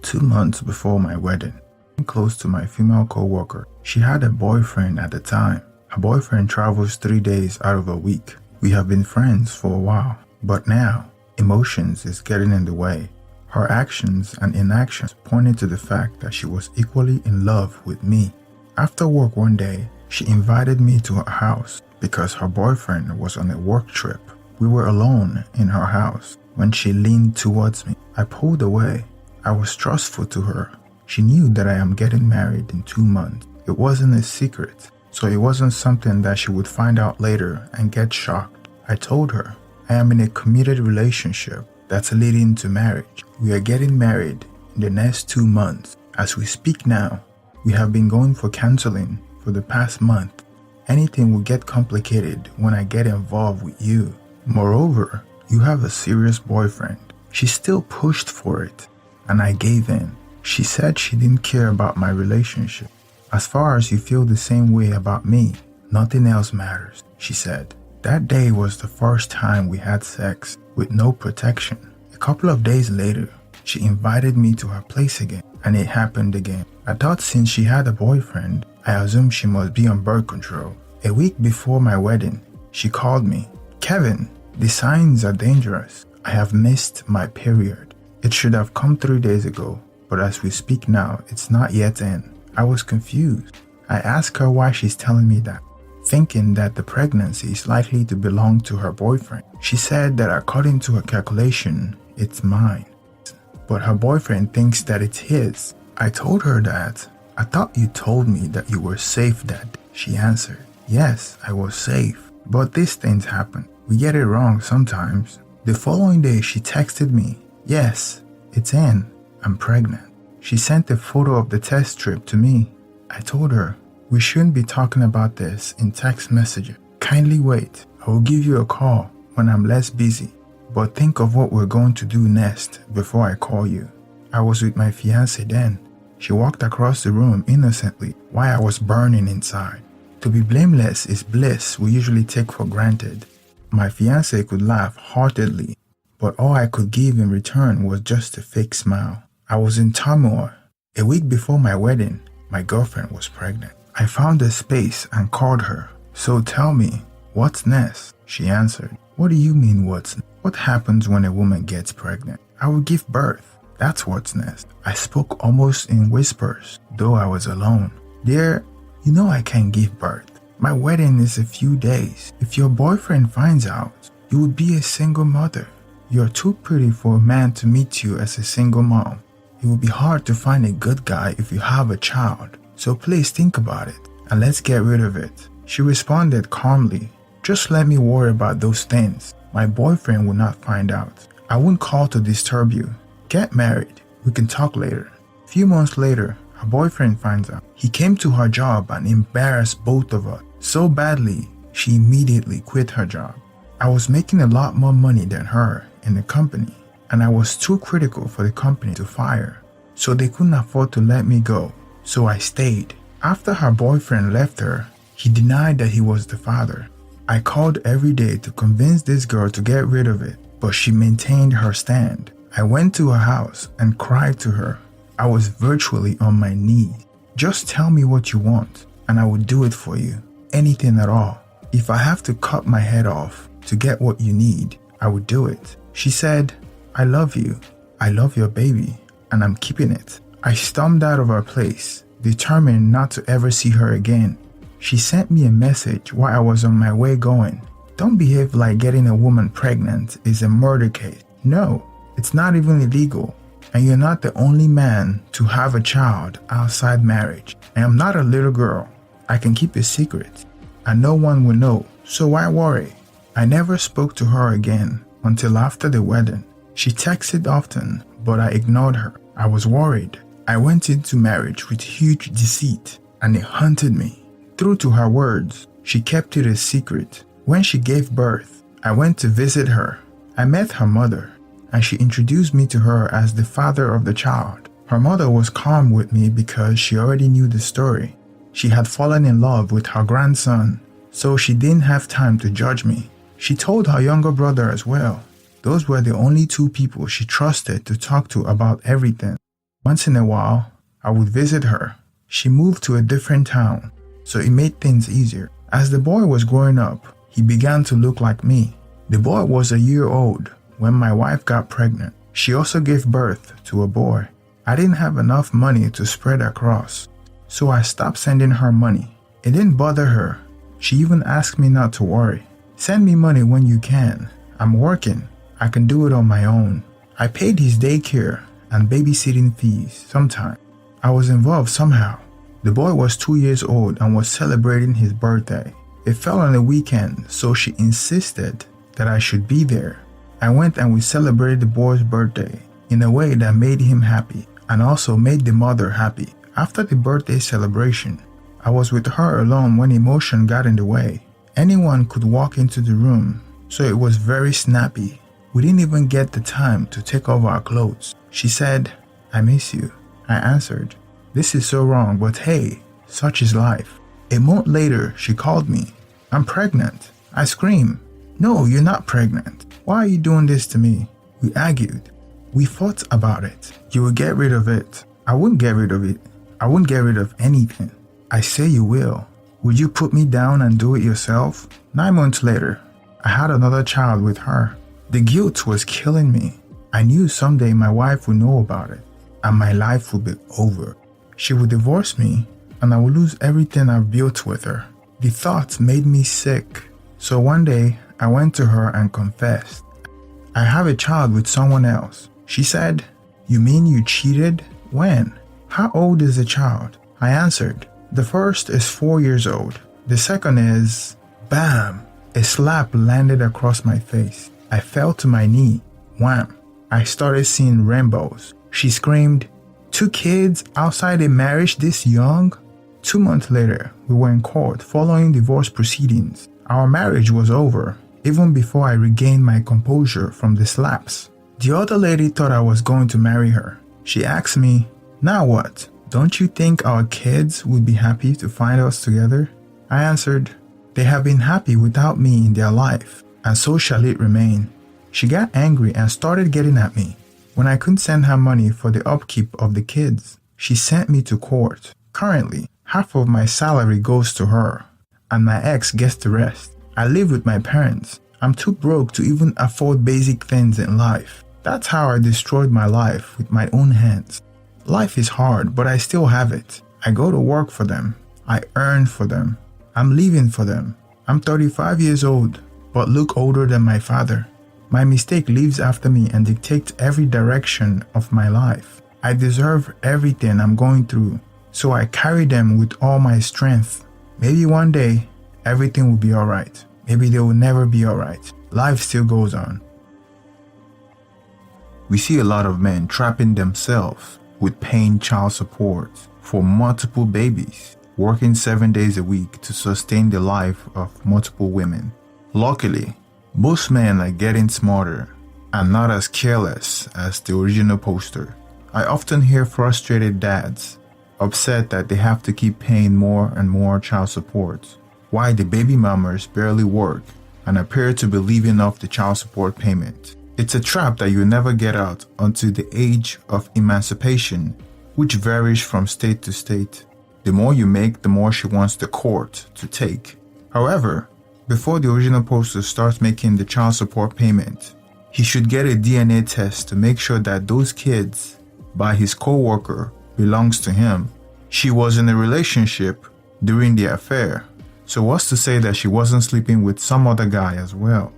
2 months before my wedding, close to my female coworker. She had a boyfriend at the time. Her boyfriend travels 3 days out of a week. We have been friends for a while, but now emotions is getting in the way. Her actions and inactions pointed to the fact that she was equally in love with me. After work one day, she invited me to her house because her boyfriend was on a work trip. We were alone in her house when she leaned towards me. I pulled away. I was trustful to her. She knew that I am getting married in 2 months. It wasn't a secret, so it wasn't something that she would find out later and get shocked. I told her, I am in a committed relationship that's leading to marriage. We are getting married in the next 2 months. As we speak now, we have been going for counseling for the past month. Anything will get complicated when I get involved with you. Moreover, you have a serious boyfriend. She still pushed for it, and I gave in. She said she didn't care about my relationship. As far as you feel the same way about me, nothing else matters, she said. That day was the first time we had sex with no protection. A couple of days later, she invited me to her place again, and it happened again. I thought since she had a boyfriend, I assumed she must be on birth control. A week before my wedding, she called me. Kevin, the signs are dangerous. I have missed my period. It should have come 3 days ago, but as we speak now, it's not yet in. I was confused. I asked her why she's telling me that, thinking that the pregnancy is likely to belong to her boyfriend. She said that according to her calculation, it's mine, but her boyfriend thinks that it's his. I told her that. I thought you told me that you were safe that day. She answered, yes, I was safe, but these things happen. We get it wrong sometimes. The following day, she texted me, yes, it's in. I'm pregnant. She sent a photo of the test strip to me. I told her, we shouldn't be talking about this in text messages. Kindly wait. I will give you a call when I'm less busy. But think of what we're going to do next before I call you. I was with my fiancé then. She walked across the room innocently while I was burning inside. To be blameless is bliss we usually take for granted. My fiancé could laugh heartedly, but all I could give in return was just a fake smile. I was in turmoil. A week before my wedding, my girlfriend was pregnant. I found a space and called her. So tell me, what's next? She answered. What do you mean what's next? What happens when a woman gets pregnant? I will give birth. That's what's next. I spoke almost in whispers, though I was alone. Dear, you know I can't give birth. My wedding is a few days. If your boyfriend finds out, you would be a single mother. You're too pretty for a man to meet you as a single mom. It will be hard to find a good guy if you have a child. So please think about it and let's get rid of it. She responded calmly. Just let me worry about those things. My boyfriend will not find out. I won't call to disturb you. Get married. We can talk later. A few months later, her boyfriend finds out. He came to her job and embarrassed both of us so badly, she immediately quit her job. I was making a lot more money than her in the company, and I was too critical for the company to fire, so they couldn't afford to let me go. So I stayed. After her boyfriend left her, he denied that he was the father. I called every day to convince this girl to get rid of it, but she maintained her stand. I went to her house and cried to her. I was virtually on my knees. Just tell me what you want, and I will do it for you. Anything at all. If I have to cut my head off to get what you need, I will do it. She said, I love you. I love your baby, and I'm keeping it. I stormed out of her place, determined not to ever see her again. She sent me a message while I was on my way going. Don't behave like getting a woman pregnant is a murder case. No, it's not even illegal. And you're not the only man to have a child outside marriage. I am not a little girl. I can keep a secret, and no one will know, so why worry? I never spoke to her again until after the wedding. She texted often, but I ignored her. I was worried. I went into marriage with huge deceit, and it haunted me. True to her words, she kept it a secret. When she gave birth, I went to visit her. I met her mother, and she introduced me to her as the father of the child. Her mother was calm with me because she already knew the story. She had fallen in love with her grandson, so she didn't have time to judge me. She told her younger brother as well. Those were the only two people she trusted to talk to about everything. Once in a while, I would visit her. She moved to a different town, so it made things easier. As the boy was growing up, he began to look like me. The boy was a year old when my wife got pregnant. She also gave birth to a boy. I didn't have enough money to spread across, so I stopped sending her money. It didn't bother her. She even asked me not to worry. Send me money when you can. I'm working. I can do it on my own. I paid his daycare and babysitting fees sometimes. I was involved somehow. The boy was 2 years old and was celebrating his birthday. It fell on a weekend, so she insisted that I should be there. I went and we celebrated the boy's birthday in a way that made him happy and also made the mother happy. After the birthday celebration, I was with her alone when emotion got in the way. Anyone could walk into the room, so it was very snappy. We didn't even get the time to take off our clothes. She said, "I miss you." I answered, "This is so wrong, but hey, such is life." A month later, she called me. "I'm pregnant." I screamed, "No, you're not pregnant. Why are you doing this to me?" We argued. We fought about it. "You will get rid of it." I wouldn't get rid of it. I wouldn't get rid of anything. I say you will. Would you put me down and do it yourself? 9 months later, I had another child with her. The guilt was killing me. I knew someday my wife would know about it, and my life would be over. She would divorce me, and I would lose everything I've built with her. The thought made me sick. So one day, I went to her and confessed. "I have a child with someone else." She said, "You mean you cheated? When? How old is the child?" I answered, "The first is 4 years old. The second is..." Bam! A slap landed across my face. I fell to my knee. Wham! I started seeing rainbows. She screamed, "2 kids outside a marriage this young?" 2 months later, we were in court following divorce proceedings. Our marriage was over, even before I regained my composure from the slaps. The other lady thought I was going to marry her. She asked me, "Now what? Don't you think our kids would be happy to find us together?" I answered, "They have been happy without me in their life, and so shall it remain." She got angry and started getting at me. When I couldn't send her money for the upkeep of the kids, she sent me to court. Currently, half of my salary goes to her, and my ex gets the rest. I live with my parents. I'm too broke to even afford basic things in life. That's how I destroyed my life with my own hands. Life is hard, but I still have it. I go to work for them. I earn for them. I'm living for them. I'm 35 years old, but look older than my father. My mistake lives after me and dictates every direction of my life. I deserve everything I'm going through, so I carry them with all my strength. Maybe one day, everything will be alright. Maybe they will never be alright. Life still goes on. We see a lot of men trapping themselves with paying child support for multiple babies, working 7 days a week to sustain the life of multiple women. Luckily, most men are getting smarter and not as careless as the original poster. I often hear frustrated dads upset that they have to keep paying more and more child support, while the baby mamas barely work and appear to be living off the child support payment. It's a trap that you'll never get out until the age of emancipation, which varies from state to state. The more you make, the more she wants the court to take. However, before the original poster starts making the child support payment, he should get a DNA test to make sure that those kids by his coworker belongs to him. She was in a relationship during the affair, so what's to say that she wasn't sleeping with some other guy as well?